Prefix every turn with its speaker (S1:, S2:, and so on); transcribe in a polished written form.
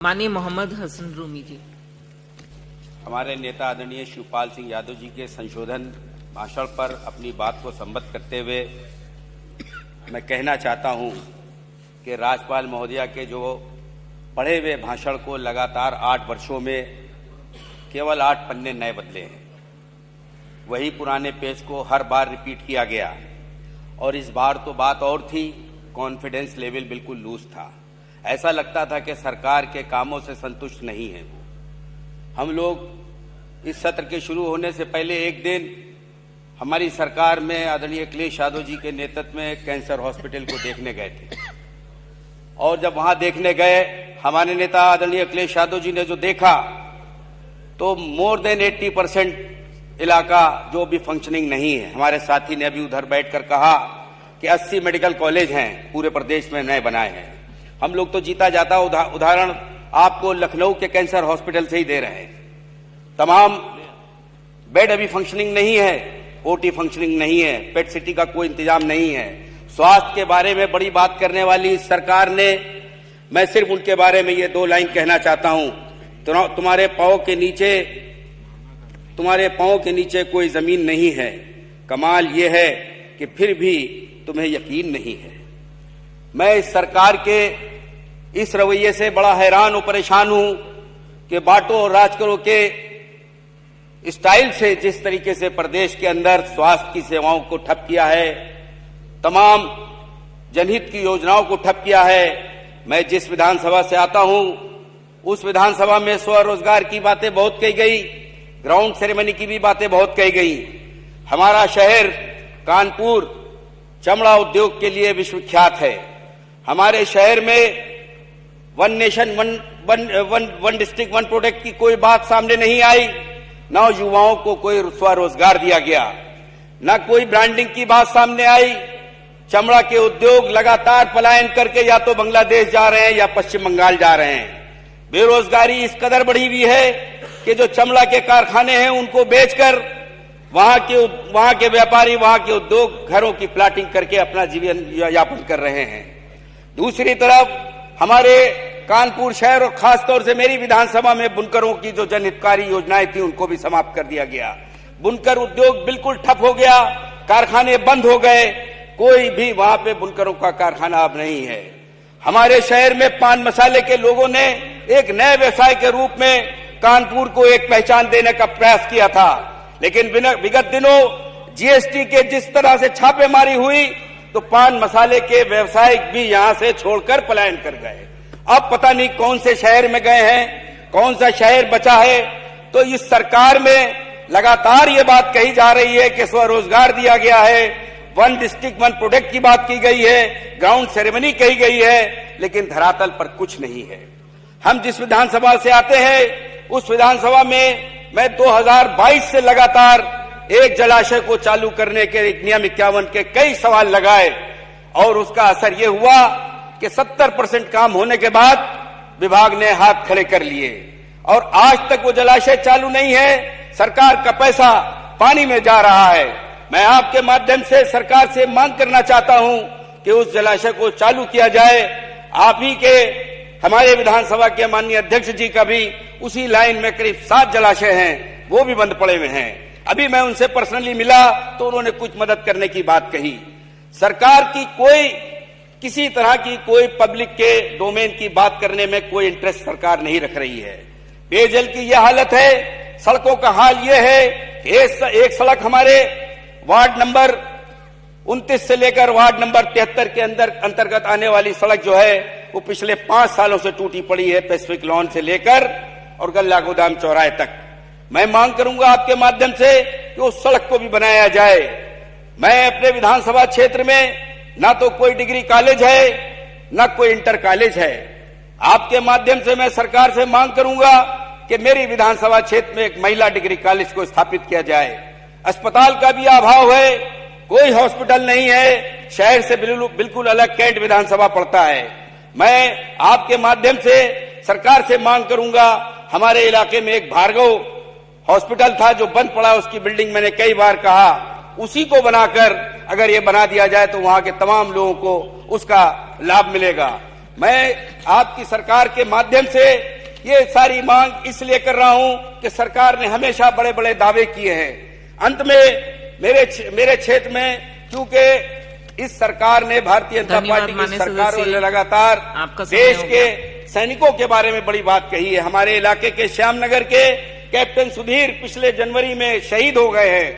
S1: माननीय मोहम्मद हसन रूमी जी।
S2: हमारे नेता आदरणीय शिवपाल सिंह यादव जी के संशोधन भाषण पर अपनी बात को संबद्ध करते हुए मैं कहना चाहता हूं कि राज्यपाल महोदया के जो पढ़े हुए भाषण को लगातार 8 वर्षों में केवल 8 पन्ने नए बदले हैं। वही पुराने पेज को हर बार रिपीट किया गया और इस बार तो बात और थी, कॉन्फिडेंस लेवल बिल्कुल लूज था। ऐसा लगता था कि सरकार के कामों से संतुष्ट नहीं है वो। हम लोग इस सत्र के शुरू होने से पहले एक दिन हमारी सरकार में आदरणीय अखिलेश यादव जी के नेतृत्व में कैंसर हॉस्पिटल को देखने गए थे और जब वहां देखने गए हमारे नेता आदरणीय अखिलेश यादव जी ने जो देखा तो मोर देन 80% इलाका जो भी फंक्शनिंग नहीं है। हमारे साथी ने अभी उधर बैठकर कहा कि 80 मेडिकल कॉलेज हैं पूरे प्रदेश में नए बनाए हैं। हम लोग तो जीता जाता उदाहरण आपको लखनऊ के कैंसर हॉस्पिटल से ही दे रहे हैं। तमाम बेड अभी फंक्शनिंग नहीं है, ओटी फंक्शनिंग नहीं है, पेट सिटी का कोई इंतजाम नहीं है। स्वास्थ्य के बारे में बड़ी बात करने वाली सरकार ने, मैं सिर्फ उनके बारे में ये 2 लाइन कहना चाहता हूं। तुम्हारे पांव के नीचे कोई जमीन नहीं है। कमाल ये है कि फिर भी तुम्हें यकीन नहीं है। मैं इस सरकार के इस रवैये से बड़ा हैरान और परेशान हूं कि बांटो और राज करो के स्टाइल से जिस तरीके से प्रदेश के अंदर स्वास्थ्य की सेवाओं को ठप किया है, तमाम जनहित की योजनाओं को ठप किया है। मैं जिस विधानसभा से आता हूं उस विधानसभा में स्वरोजगार की बातें बहुत कही गई, ग्राउंड सेरेमनी की भी बातें बहुत कही गई। हमारा शहर कानपुर चमड़ा उद्योग के लिए विश्वविख्यात है। हमारे शहर में one nation one district one product की कोई बात सामने नहीं आई। न युवाओं को कोई स्वरोजगार दिया गया, न कोई ब्रांडिंग की बात सामने आई। चमड़ा के उद्योग लगातार पलायन करके या तो बांग्लादेश जा रहे हैं या पश्चिम बंगाल जा रहे हैं। बेरोजगारी इस कदर बढ़ी हुई है कि जो चमड़ा के कारखाने हैं उनको बेचकर वहां के व्यापारी, वहां के उद्योग घरों की प्लाटिंग करके अपना जीवन यापन कर रहे हैं। दूसरी तरफ हमारे कानपुर शहर और खासतौर से मेरी विधानसभा में बुनकरों की जो जनहितकारी योजनाएं थी उनको भी समाप्त कर दिया गया। बुनकर उद्योग बिल्कुल ठप हो गया, कारखाने बंद हो गए, कोई भी वहां पे बुनकरों का कारखाना अब नहीं है। हमारे शहर में पान मसाले के लोगों ने एक नए व्यवसाय के रूप में कानपुर को एक पहचान देने का प्रयास किया था, लेकिन विगत दिनों जीएसटी के जिस तरह से छापेमारी हुई तो पान मसाले के व्यवसायिक भी यहां से छोड़कर पलायन कर गए। अब पता नहीं कौन से शहर में गए हैं, कौन सा शहर बचा है। तो इस सरकार में लगातार ये बात कही जा रही है कि स्वरोजगार दिया गया है, वन डिस्ट्रिक्ट वन प्रोडक्ट की बात की गई है, ग्राउंड सेरेमनी कही गई है, लेकिन धरातल पर कुछ नहीं है। हम जिस विधानसभा से आते हैं उस विधानसभा में मैं 2022 से लगातार एक जलाशय को चालू करने के नियम 51 के कई सवाल लगाए और उसका असर यह हुआ कि 70% काम होने के बाद विभाग ने हाथ खड़े कर लिए और आज तक वो जलाशय चालू नहीं है। सरकार का पैसा पानी में जा रहा है। मैं आपके माध्यम से सरकार से मांग करना चाहता हूं कि उस जलाशय को चालू किया जाए। आप ही के हमारे विधानसभा के माननीय अध्यक्ष जी का भी उसी लाइन में करीब 7 जलाशय हैं, वो भी बंद पड़े हुए हैं। अभी मैं उनसे पर्सनली मिला तो उन्होंने कुछ मदद करने की बात कही। सरकार की किसी तरह की कोई पब्लिक के डोमेन की बात करने में कोई इंटरेस्ट सरकार नहीं रख रही है। पेयजल की यह हालत है, सड़कों का हाल यह है कि एक सड़क हमारे वार्ड नंबर 29 से लेकर वार्ड नंबर 73 के अंतर्गत आने वाली सड़क जो है वो पिछले 5 सालों से टूटी पड़ी है, पैसिफिक लॉन से लेकर और गल्ला गोदाम चौराहे तक। मैं मांग करूंगा आपके माध्यम से कि उस सड़क को भी बनाया जाए। मैं अपने विधानसभा क्षेत्र में ना तो कोई डिग्री कॉलेज है ना कोई इंटर कॉलेज है। आपके माध्यम से मैं सरकार से मांग करूंगा कि मेरी विधानसभा क्षेत्र में एक महिला डिग्री कॉलेज को स्थापित किया जाए। अस्पताल का भी अभाव है, कोई हॉस्पिटल नहीं है, शहर से बिल्कुल अलग कैंट विधानसभा पड़ता है। मैं आपके माध्यम से सरकार से मांग करूंगा, हमारे इलाके में एक भार्गव हॉस्पिटल था जो बंद पड़ा, उसकी बिल्डिंग मैंने कई बार कहा उसी को बनाकर अगर ये बना दिया जाए तो वहां के तमाम लोगों को उसका लाभ मिलेगा। मैं आपकी सरकार के माध्यम से ये सारी मांग इसलिए कर रहा हूं कि सरकार ने हमेशा बड़े बड़े दावे किए हैं। अंत में मेरे क्षेत्र में, क्योंकि इस सरकार ने, भारतीय जनता पार्टी की सरकार ने लगातार देश के सैनिकों के बारे में बड़ी बात कही है। हमारे इलाके के श्यामनगर के कैप्टन सुधीर पिछले जनवरी में शहीद हो गए हैं।